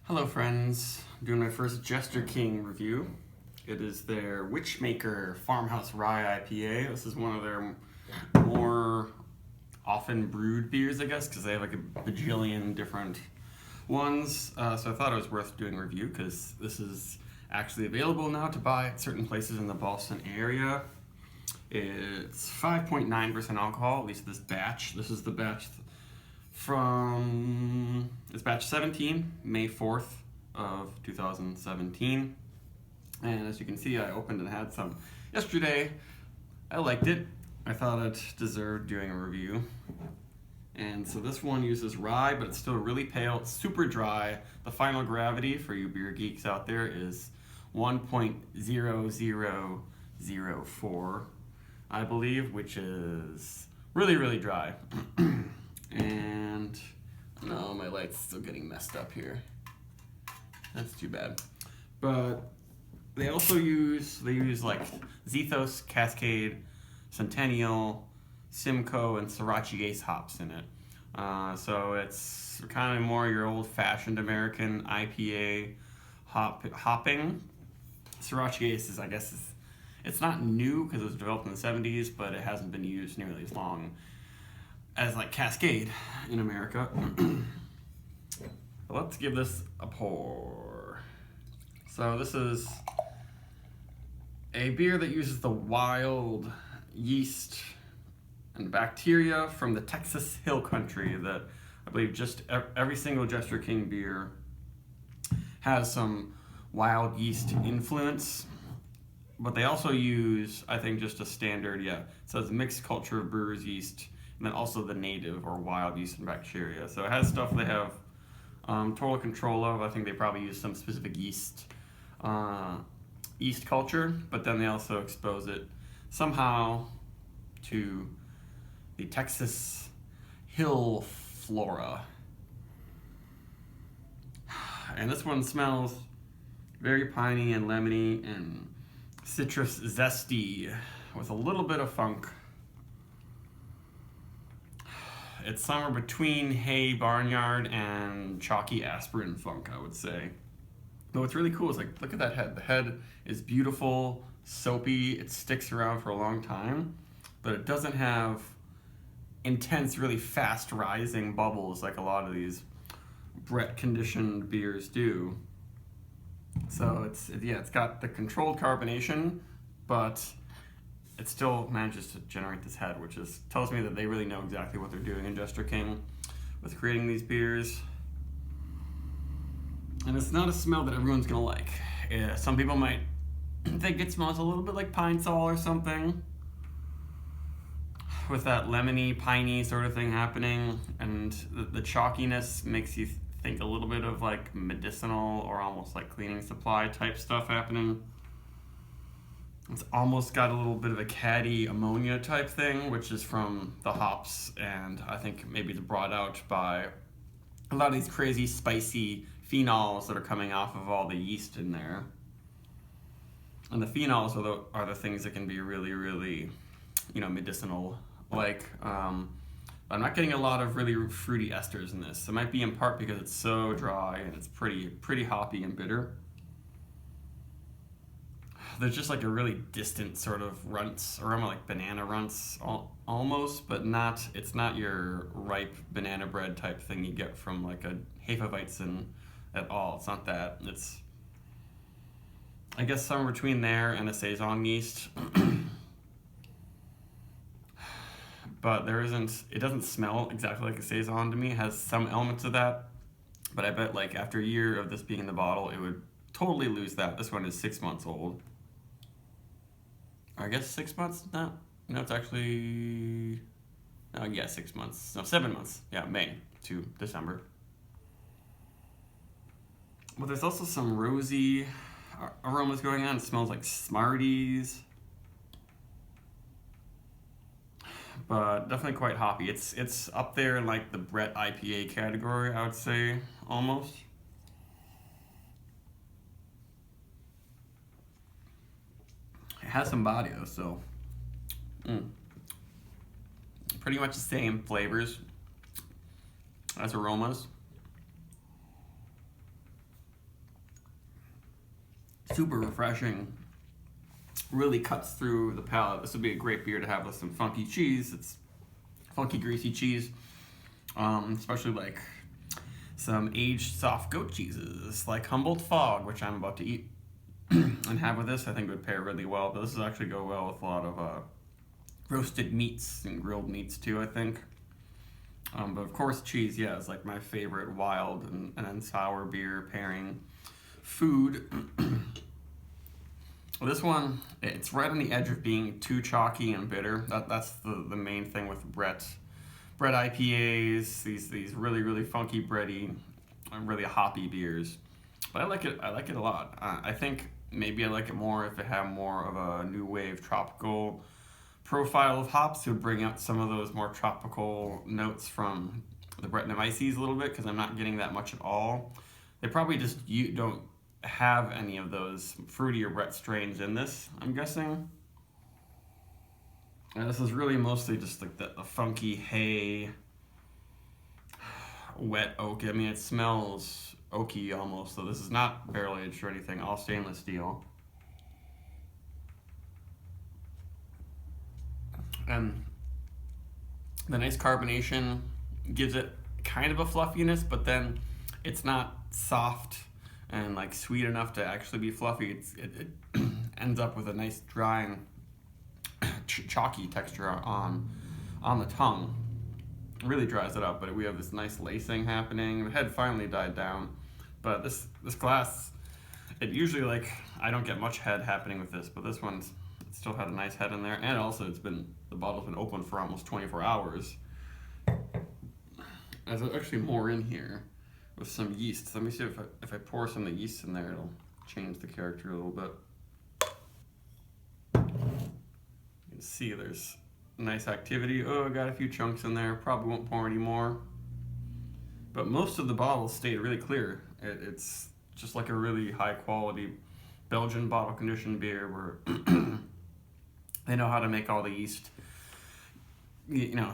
Hello friends, I'm doing my first Jester King review. It is their Witchmaker Farmhouse Rye IPA. This is one of their more often brewed beers, I guess, because they have like a bajillion different ones. So I thought it was worth doing a review because this is actually available now to buy at certain places in the Boston area. It's 5.9% alcohol, at least this batch. This is the batch from, it's batch 17, May 4th of 2017. And as you can see, I opened and had some yesterday. I liked it. I thought it deserved doing a review. And so this one uses rye, but it's still really pale. It's super dry. The final gravity for you beer geeks out there is 1.0004, I believe, which is really, really dry. And no, my light's still getting messed up here. That's too bad. But they also use like Zethos, Cascade, Centennial, Simcoe, and Sriracha Ace hops in it. So it's kind of more your old-fashioned American IPA hopping. Sriracha Ace is, I guess, it's not new because it was developed in the 70s, but it hasn't been used nearly as long as like Cascade in America. Let's give this a pour. So this is a beer that uses the wild yeast and bacteria from the Texas Hill Country that I believe just every single Jester King beer has some wild yeast influence. But they also use, I think, just a standard, it says mixed culture of brewer's yeast, and then also the native or wild yeast and bacteria. So it has stuff they have total control of. I think they probably use some specific yeast culture, but then they also expose it somehow to the Texas Hill flora. And this one smells very piney and lemony and citrus zesty with a little bit of funk. It's somewhere between hay barnyard and chalky aspirin funk, I would say. But what's really cool is, like, look at that head. The head is beautiful, soapy, it sticks around for a long time, but it doesn't have intense, really fast rising bubbles like a lot of these Brett conditioned beers do. So it's got the controlled carbonation, but it still manages to generate this head, which tells me that they really know exactly what they're doing in Jester King with creating these beers. And it's not a smell that everyone's gonna like. Some people might think it smells a little bit like pine sol or something, with that lemony, piney sort of thing happening, and the chalkiness makes you think a little bit of like medicinal or almost like cleaning supply type stuff happening. It's almost got a little bit of a caddy ammonia type thing, which is from the hops, and I think maybe it's brought out by a lot of these crazy spicy phenols that are coming off of all the yeast in there. And the phenols are the things that can be really, really, medicinal. Like, I'm not getting a lot of really fruity esters in this. It might be in part because it's so dry and it's pretty hoppy and bitter. There's just like a really distant sort of runts, aroma, like banana runts almost, but it's not your ripe banana bread type thing you get from like a Hefeweizen at all. It's not that. It's, I guess, somewhere between there and a Saison yeast. But it doesn't smell exactly like a Saison to me. It has some elements of that, but I bet like after a year of this being in the bottle, it would totally lose that. This one is 6 months old. I guess 6 months? No, it's actually, 6 months. No, 7 months. Yeah, May to December. But there's also some rosy aromas going on. It smells like Smarties, but definitely quite hoppy. It's up there in like the Brett IPA category, I would say, almost. It has some body though, so pretty much the same flavors as aromas. super refreshing. Really cuts through the palate. This would be a great beer to have with some funky cheese. It's funky, greasy cheese, especially like some aged soft goat cheeses, like Humboldt Fog, which I'm about to eat and have with this. I think would pair really well. But this would actually go well with a lot of roasted meats and grilled meats too, I think. But of course, cheese, yeah, is like my favorite wild and then sour beer pairing food. Well, this one, it's right on the edge of being too chalky and bitter. That's the main thing with bread IPAs, these really, really funky bready, really hoppy beers. But I like it a lot. I think maybe I like it more if it had more of a new wave tropical profile of hops. It would bring out some of those more tropical notes from the Brettanomyces a little bit, because I'm not getting that much at all. They probably just don't have any of those fruity or Brett strains in this, I'm guessing. And this is really mostly just like the funky hay, wet oak. I mean, it smells oaky almost, so this is not barrel aged or anything, all stainless steel. And the nice carbonation gives it kind of a fluffiness, but then it's not soft and like sweet enough to actually be fluffy. It ends up with a nice dry and chalky texture on the tongue. It really dries it up, but we have this nice lacing happening. The head finally died down, but this glass, it usually, like, I don't get much head happening with this, but this one's it still had a nice head in there, and also the bottle's been open for almost 24 hours. There's actually more in here with some yeast. So let me see if I pour some of the yeast in there, it'll change the character a little bit. You can see there's nice activity. Oh, I got a few chunks in there. Probably won't pour any more. But most of the bottle stayed really clear. It's just like a really high quality Belgian bottle conditioned beer where they know how to make all the yeast,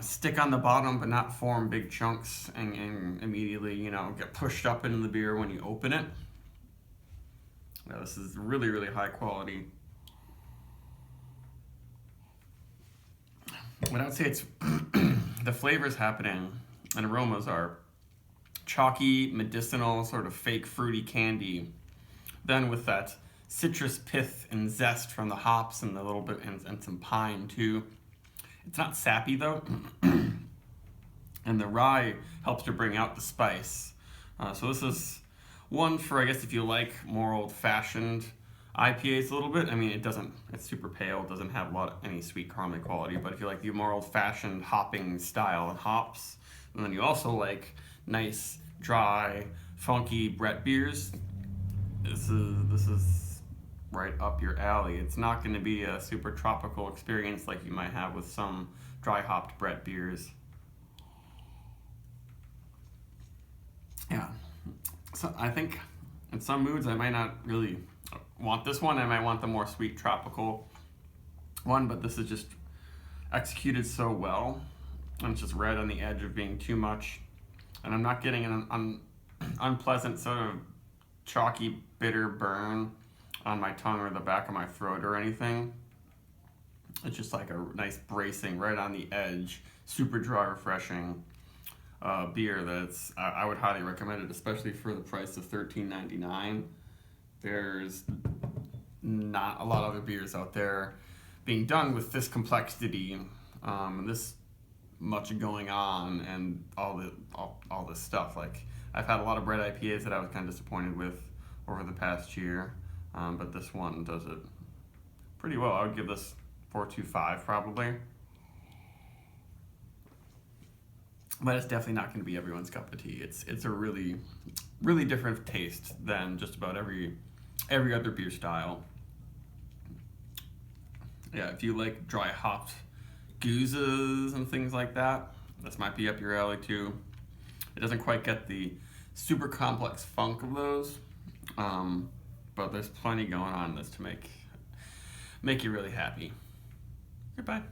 stick on the bottom but not form big chunks and immediately, get pushed up into the beer when you open it. Now, this is really, really high quality. What I would say, it's the flavors happening and aromas are chalky, medicinal, sort of fake fruity candy, then with that citrus pith and zest from the hops and a little bit and some pine too. It's not sappy though, and the rye helps to bring out the spice. So this is one for, I guess, if you like more old-fashioned IPAs a little bit. I mean, it's super pale, doesn't have any sweet caramel quality, but if you like the more old-fashioned hopping style and hops, and then you also like nice, dry, funky Brett beers, this is right up your alley. It's not going to be a super tropical experience like you might have with some dry hopped Brett beers. Yeah, so I think in some moods I might not really want this one. I might want the more sweet tropical one, but this is just executed so well, and it's just right on the edge of being too much, and I'm not getting an unpleasant sort of chalky bitter burn on my tongue or the back of my throat or anything. It's just like a nice bracing right on the edge, super dry, refreshing beer that's I would highly recommend it, especially for the price of $13.99. There's not a lot of other beers out there being done with this complexity, and this much going on, and all this stuff. Like, I've had a lot of Brett IPAs that I was kind of disappointed with over the past year. But this one does it pretty well. I would give this 4.25 probably. But it's definitely not going to be everyone's cup of tea. It's a really, really different taste than just about every other beer style. Yeah, if you like dry hopped goozes and things like that, this might be up your alley too. It doesn't quite get the super complex funk of those. But there's plenty going on in this to make you really happy. Goodbye.